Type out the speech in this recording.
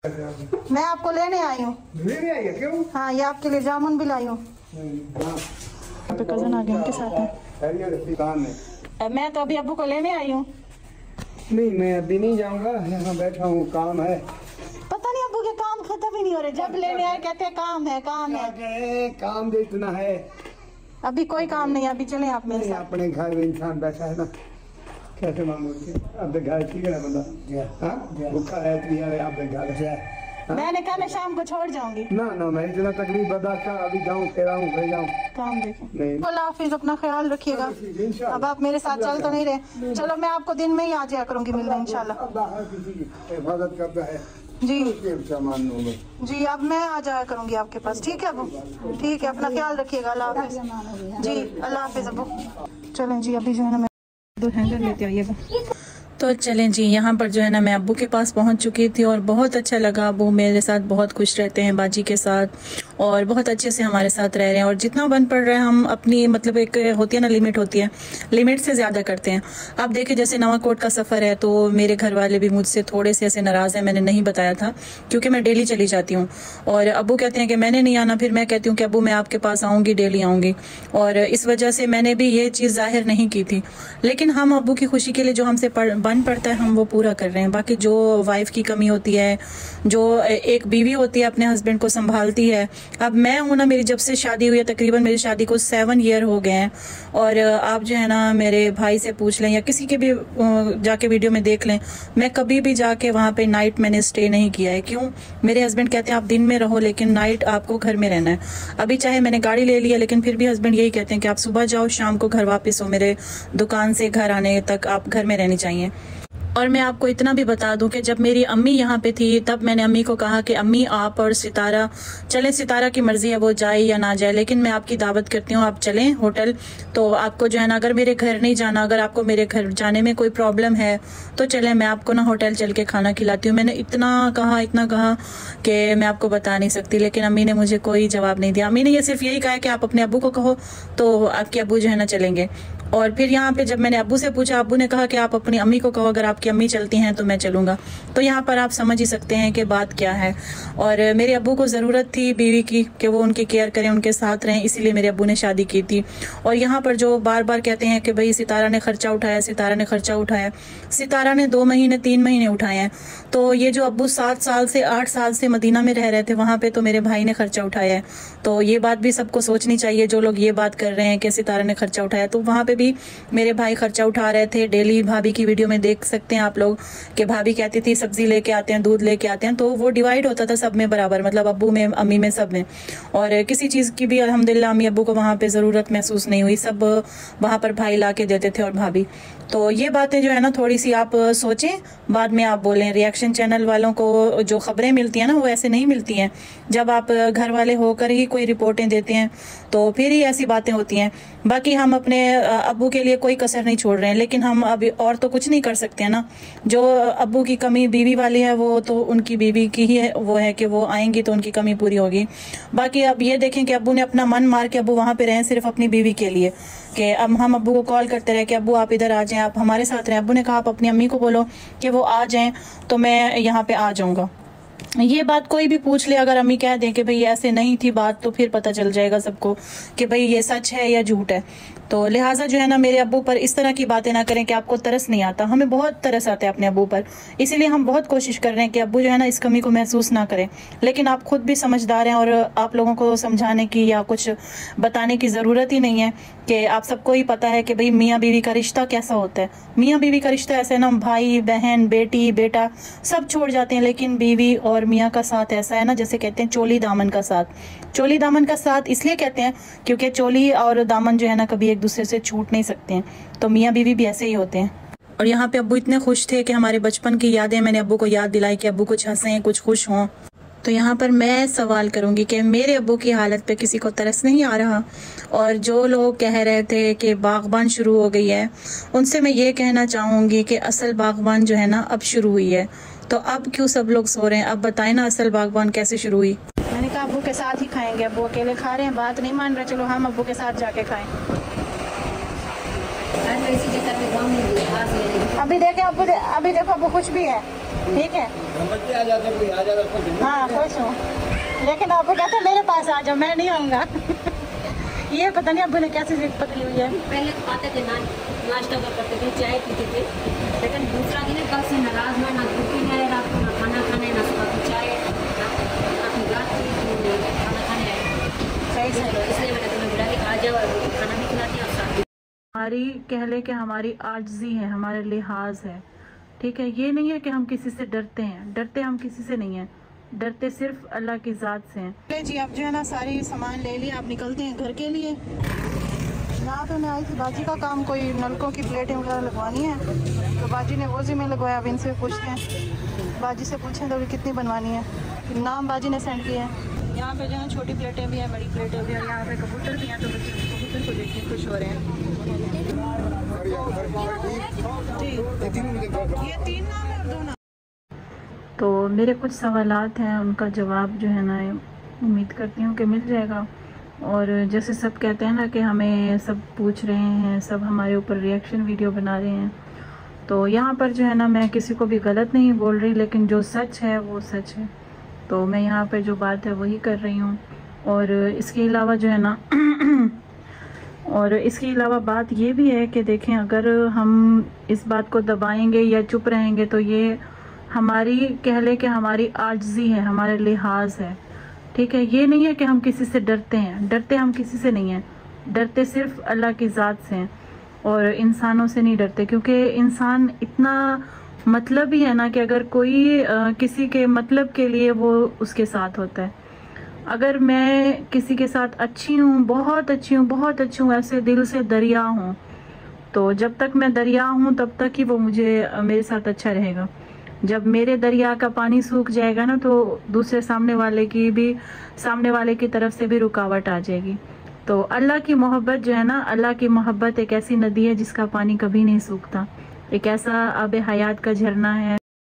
मैं आपको लेने आई हूँ। लेने आई है? क्यों? हाँ, ये आपके लिए जामुन भी लाई हूँ। कजन आ गए उनके साथ है। मैं तो अभी अब्बू को लेने आई हूँ। नहीं, मैं अभी नहीं जाऊंगा, यहाँ बैठा हूँ, काम है। पता नहीं अब्बू के काम खत्म ही नहीं हो रहे, जब लेने आए कहते हैं काम है काम है। काम भी इतना है, अभी कोई काम नहीं है। अभी चले आप मेरे साथ। अपने घर में इंसान बैठा है ना, कैसे मांगो? अब घर ठीक है ना बंदा, भूखा है आप घर। मैंने कहा मैं शाम को छोड़ जाऊंगी। ना मैं इतना तकलीफ बर्दाश्त कर, अभी जाऊँ फिर आऊँ काम देखें। अल्लाह हाफिज, अपना ख्याल रखिएगा। अब आप मेरे साथ चल तो नहीं रहे, चलो मैं आपको दिन में ही आ जाया करूंगी मिलने इंशाल्लाह। हिफाजत करता है जी, अब मैं आ जाया करूंगी आपके पास। ठीक है अबू? ठीक है, अपना ख्याल रखिएगा। अल्लाह हाफिज जी, अल्लाह हाफिज अबू। चलें जी, अभी जो है ना मैं 2 हैंगर लेते आइएगा। तो चलें जी, यहाँ पर जो है ना मैं अब्बू के पास पहुँच चुकी थी और बहुत अच्छा लगा। अब्बू मेरे साथ बहुत खुश रहते हैं, बाजी के साथ, और बहुत अच्छे से हमारे साथ रह रहे हैं। और जितना बन पड़ रहा है हम अपनी, मतलब एक होती है ना लिमिट होती है, लिमिट से ज़्यादा करते हैं। अब देखिए जैसे नवाकोट का सफ़र है तो मेरे घर वाले भी मुझसे थोड़े से ऐसे नाराज़ हैं, मैंने नहीं बताया था क्योंकि मैं डेली चली जाती हूँ। और अब्बू कहते हैं कि मैंने नहीं आना, फिर मैं कहती हूँ कि अब्बू मैं आपके पास आऊँगी, डेली आऊँगी। और इस वजह से मैंने भी ये चीज़ जाहिर नहीं की थी। लेकिन हम अब्बू की खुशी के लिए जो हमसे बन पड़ता है हम वो पूरा कर रहे हैं। बाकी जो वाइफ की कमी होती है, जो एक बीवी होती है अपने हस्बैंड को संभालती है। अब मैं हूँ ना, मेरी जब से शादी हुई है, तकरीबन मेरी शादी को 7 ईयर हो गए हैं। और आप जो है ना मेरे भाई से पूछ लें या किसी के भी जाके वीडियो में देख लें, मैं कभी भी जाके वहाँ पे नाइट मैंने स्टे नहीं किया है। क्यों? मेरे हस्बैंड कहते हैं आप दिन में रहो लेकिन नाइट आपको घर में रहना है। अभी चाहे मैंने गाड़ी ले ली है लेकिन फिर भी हस्बैंड यही कहते हैं कि आप सुबह जाओ, शाम को घर वापस हो। मेरे दुकान से घर आने तक आप घर में रहनी चाहिए। और मैं आपको इतना भी बता दूं कि जब मेरी अम्मी यहाँ पे थी तब मैंने अम्मी को कहा कि अम्मी आप और सितारा चलें, सितारा की मर्ज़ी है वो जाए या ना जाए, लेकिन मैं आपकी दावत करती हूँ, आप चलें होटल। तो आपको जो है ना, अगर मेरे घर नहीं जाना, अगर आपको मेरे घर जाने में कोई प्रॉब्लम है तो चलें, मैं आपको ना होटल चल के खाना खिलाती हूँ। मैंने इतना कहा कि मैं आपको बता नहीं सकती, लेकिन अम्मी ने मुझे कोई जवाब नहीं दिया। अम्मी ने ये सिर्फ यही कहा कि आप अपने अब्बू को कहो तो आपके अब्बू जो है ना चलेंगे। और फिर यहाँ पे जब मैंने अब्बू से पूछा, अब्बू ने कहा कि आप अपनी अम्मी को कहो, अगर आपकी अम्मी चलती हैं तो मैं चलूँगा। तो यहाँ पर आप समझ ही सकते हैं कि बात क्या है। और मेरे अब्बू को ज़रूरत थी बीवी की कि वो उनकी केयर करें, उनके साथ रहें, इसीलिए मेरे अब्बू ने शादी की थी। और यहाँ पर जो बार बार कहते हैं कि भाई सितारा ने खर्चा उठाया, सितारा ने खर्चा उठाया, सितारा ने 2 महीने 3 महीने उठाए हैं। तो ये जो अब्बू 7 साल से 8 साल से मदीना में रह रहे थे वहाँ पर तो मेरे भाई ने खर्चा उठाया है। तो ये बात भी सबको सोचनी चाहिए, जो लोग ये बात कर रहे हैं कि सितारा ने खर्चा उठाया, तो वहाँ पर भी मेरे भाई खर्चा उठा रहे थे। डेली भाभी की वीडियो में देख सकते हैं आप लोग कि भाभी कहती थी सब्जी लेके आते हैं, दूध लेके आते हैं, तो वो डिवाइड होता था सब में बराबर, मतलब अब्बू में, अम्मी में, सब में। और किसी चीज़ की भी अल्हम्दुलिल्लाह अम्मी अब्बू को वहाँ पे ज़रूरत महसूस नहीं हुई, सब वहाँ पर भाई ला के देते थे और भाभी। तो ये बातें जो है ना थोड़ी सी आप सोचें, बाद में आप बोलें। रिएक्शन चैनल वालों को जो खबरें मिलती हैं ना वो ऐसे नहीं मिलती हैं। जब आप घर वाले होकर ही कोई रिपोर्टें देते हैं तो फिर ही ऐसी बातें होती हैं। बाकी हम अपने अब्बू के लिए कोई कसर नहीं छोड़ रहे हैं, लेकिन हम अभी और तो कुछ नहीं कर सकते हैं ना। जो अब्बू की कमी बीवी वाली है वो तो उनकी बीवी की ही है, वो है कि वो आएंगी तो उनकी कमी पूरी होगी। बाकी अब ये देखें कि अब्बू ने अपना मन मार के अब्बू वहाँ पे रहें सिर्फ अपनी बीवी के लिए, कि अब हम अब्बू को कॉल करते रहे कि अब्बू आप इधर आ जाएं, आप हमारे साथ रहें। अब्बू ने कहा आप अपनी अम्मी को बोलो कि वो आ जाएं तो मैं यहाँ पे आ जाऊँगा। ये बात कोई भी पूछ ले, अगर अम्मी कह दें कि भाई ऐसे नहीं थी बात, तो फिर पता चल जाएगा सबको कि भाई ये सच है या झूठ है। तो लिहाजा जो है ना मेरे अब्बू पर इस तरह की बातें ना करें कि आपको तरस नहीं आता। हमें बहुत तरस आता है अपने अब्बू पर, इसीलिए हम बहुत कोशिश कर रहे हैं कि अब्बू जो है ना इस कमी को महसूस ना करें। लेकिन आप खुद भी समझदार हैं और आप लोगों को समझाने की या कुछ बताने की ज़रूरत ही नहीं है कि आप सबको ही पता है कि भाई मियाँ बीवी का रिश्ता कैसा होता है। मियाँ बीवी का रिश्ता ऐसा है ना, भाई बहन बेटी बेटा सब छोड़ जाते हैं, लेकिन बीवी और मियाँ का साथ ऐसा है ना, जैसे कहते हैं चोली दामन का साथ। चोली दामन का साथ इसलिए कहते हैं क्योंकि चोली और दामन जो है ना कभी एक दूसरे से छूट नहीं सकते हैं। तो मियाँ बीवी भी ऐसे ही होते हैं। और यहाँ पे अब्बू इतने खुश थे कि हमारे बचपन की यादें मैंने अब्बू को याद दिलाई कि अब्बू कुछ हंसें, कुछ खुश हों। तो यहाँ पर मैं सवाल करूँगी कि मेरे अब्बू की हालत पे किसी को तरस नहीं आ रहा? और जो लोग कह रहे थे कि बागबान शुरू हो गई है, उनसे मैं ये कहना चाहूँगी कि असल बागबान जो है ना अब शुरू हुई है। तो अब क्यों सब लोग सो रहे हैं? अब बताएं ना असल बागबान कैसे शुरू हुई? मैंने कहा अब्बू के साथ ही खाएंगे। अब्बू अकेले खा रहे हैं, बात नहीं मान रहे, चलो हम अब्बू के साथ जाके खाएं। अभी देखे अब्बू, अभी देखो अब्बू खुश भी है। ठीक है हाँ खुश हूँ, लेकिन अबू कहते हैं मेरे पास आ जाओ, मैं नहीं आऊँगा। ये पता नहीं अबू ने कैसी जिद पकड़ी हुई है। पहले तो आते थे नाश्ता करते थे, चाय पीते थे, लेकिन दूसरा दिन कल से नाराज में ना छुट्टी है, रात को ना खाना खाने, ना सुबह की चाय, रात खाना खाने आए। सही सही, इसलिए मैंने तुम्हें बुला के आ जाओ, खाना भी खिलाती और साथ। हमारी कह ले कि हमारी आजिज़ी है, हमारे लिहाज है, ठीक है। ये नहीं है कि हम किसी से डरते हैं, डरते हम किसी से नहीं हैं, डरते सिर्फ अल्लाह की ज़ात से हैं। चलिए जी, अब जो है ना सारी सामान ले लिया, आप निकलते हैं घर के लिए। यहाँ पे मैं आई थी बाजी का काम, कोई नलकों की प्लेटें वगैरह लगवानी है, तो बाजी ने वोजी में लगवाया। अब इनसे पूछते हैं, बाजी से पूछें तो कितनी बनवानी है, नाम बाजी ने सेंड किया है। यहाँ पे जो है छोटी प्लेटें भी हैं, बड़ी प्लेटें भी हैं, यहाँ पे कबूतर भी हैं, तो बच्चे कबूतर को देख के खुश हो रहे हैं। ये 3 नाम है और 2 नाम। तो मेरे कुछ सवालात हैं, उनका जवाब जो है ना उम्मीद करती हूँ कि मिल जाएगा। और जैसे सब कहते हैं ना कि हमें सब पूछ रहे हैं, सब हमारे ऊपर रिएक्शन वीडियो बना रहे हैं, तो यहाँ पर जो है ना मैं किसी को भी गलत नहीं बोल रही, लेकिन जो सच है वो सच है, तो मैं यहाँ पर जो बात है वही कर रही हूँ। और इसके अलावा जो है ना और इसके अलावा बात ये भी है कि देखें, अगर हम इस बात को दबाएंगे या चुप रहेंगे तो ये हमारी कह ले कि हमारी आजिज़ी है, हमारे लिहाज है, ठीक है। ये नहीं है कि हम किसी से डरते हैं, डरते हम किसी से नहीं हैं, डरते सिर्फ अल्लाह की ज़ात से हैं, और इंसानों से नहीं डरते, क्योंकि इंसान इतना मतलब ही है ना कि अगर कोई किसी के मतलब के लिए वो उसके साथ होता है। अगर मैं किसी के साथ अच्छी हूँ, बहुत अच्छी हूँ, बहुत अच्छी हूँ, ऐसे दिल से दरिया हूँ, तो जब तक मैं दरिया हूँ तब तक ही वो मुझे मेरे साथ अच्छा रहेगा। जब मेरे दरिया का पानी सूख जाएगा ना, तो दूसरे सामने वाले की तरफ से भी रुकावट आ जाएगी। तो अल्लाह की मोहब्बत जो है ना, अल्लाह की मोहब्बत एक ऐसी नदी है जिसका पानी कभी नहीं सूखता, एक ऐसा आब हयात का झरना है।